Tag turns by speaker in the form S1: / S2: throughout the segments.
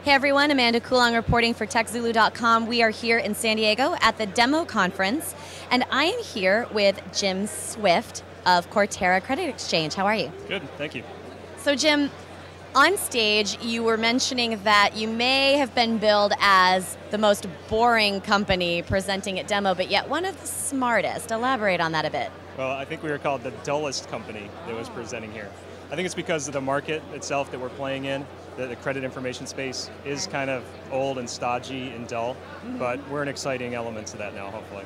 S1: Hey everyone, Amanda Coulong reporting for TechZulu.com. We are here in San Diego at the Demo Conference, and I am here with Jim Swift of Cortera Credit Exchange. How are you?
S2: Good, thank you.
S1: So Jim, on stage you were mentioning that you may have been billed as the most boring company presenting at Demo, but yet one of the smartest. Elaborate on that a bit.
S2: Well, I think we were called the dullest company that was presenting here. I think it's because of the market itself that we're playing in. The credit information space is kind of old and stodgy and dull, but we're an exciting element to that now, hopefully.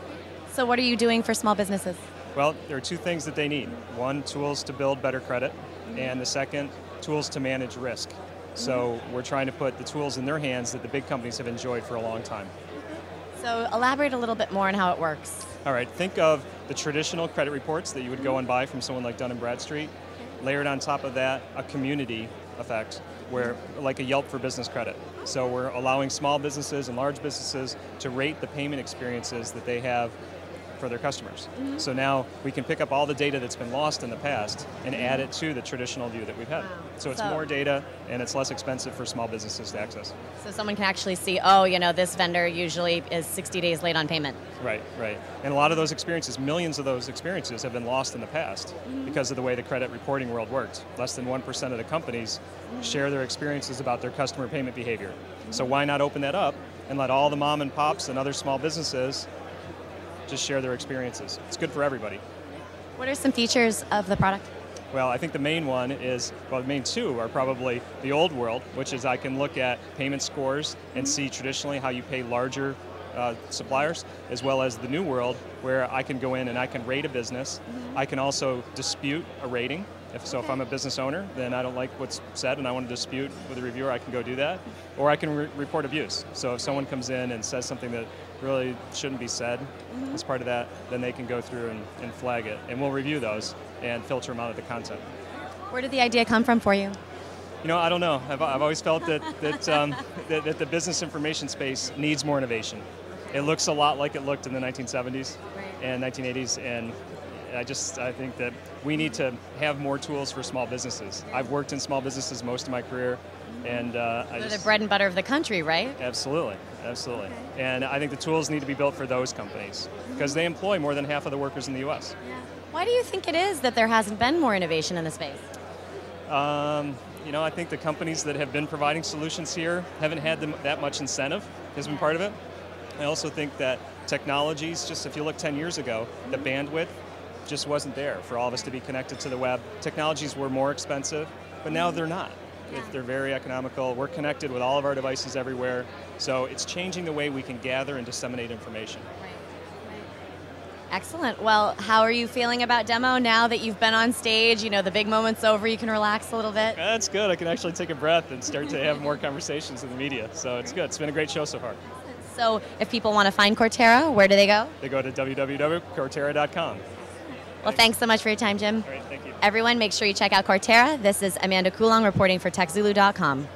S1: So what are you doing for small businesses?
S2: Well, there are two things that they need. One, tools to build better credit, and the second, tools to manage risk. So we're trying to put the tools in their hands that the big companies have enjoyed for a long time.
S1: So elaborate a little bit more on how it works.
S2: All right, think of the traditional credit reports that you would go and buy from someone like Dun Bradstreet. Layered on top of that, a community effect, where like a Yelp for business credit. So we're allowing small businesses and large businesses to rate the payment experiences that they have for their customers. So now we can pick up all the data that's been lost in the past and add it to the traditional view that we've had. So it's more data and it's less expensive for small businesses to access.
S1: So someone can actually see, oh, you know, this vendor usually is 60 days late on payment.
S2: Right, right. And a lot of those experiences, millions of those experiences have been lost in the past because of the way the credit reporting world worked. Less than 1% of the companies share their experiences about their customer payment behavior. So why not open that up and let all the mom and pops and other small businesses just share their experiences. It's good for everybody.
S1: What are some features of the product?
S2: Well, I think the main one is, well, the main two are probably the old world, which is I can look at payment scores and see traditionally how you pay larger suppliers, as well as the new world where I can go in and I can rate a business. I can also dispute a rating. If I'm a business owner, then I don't like what's said and I want to dispute with a reviewer, I can go do that. Or I can report abuse. So if someone comes in and says something that really shouldn't be said as part of that, then they can go through and flag it. And we'll review those and filter them out of the content.
S1: Where did the idea come from for you?
S2: You know, I don't know. I've always felt that the business information space needs more innovation. It looks a lot like it looked in the 1970s and 1980s, and I think that we need to have more tools for small businesses. I've worked in small businesses most of my career, and
S1: They're the bread and butter of the country, right?
S2: Absolutely, absolutely. And I think the tools need to be built for those companies because they employ more than half of the workers in the U.S.
S1: Why do you think it is that there hasn't been more innovation in the space?
S2: You know, I think the companies that have been providing solutions here haven't had that much incentive has been part of it. I also think that technologies, just if you look 10 years ago, the bandwidth just wasn't there for all of us to be connected to the web. Technologies were more expensive, but now they're not. They're very economical. We're connected with all of our devices everywhere. So it's changing the way we can gather and disseminate information.
S1: Excellent. Well, how are you feeling about Demo now that you've been on stage? You know, the big moment's over, you can relax a little bit?
S2: That's good. I can actually take a breath and start to have more conversations with the media. So it's good. It's been a great show so far.
S1: So if people want to find Cortera, where do they go?
S2: They go to www.cortera.com.
S1: Well, thanks so much for your time, Jim.
S2: All right, thank you.
S1: Everyone, make sure you check out Cortera. This is Amanda Coulong reporting for TechZulu.com.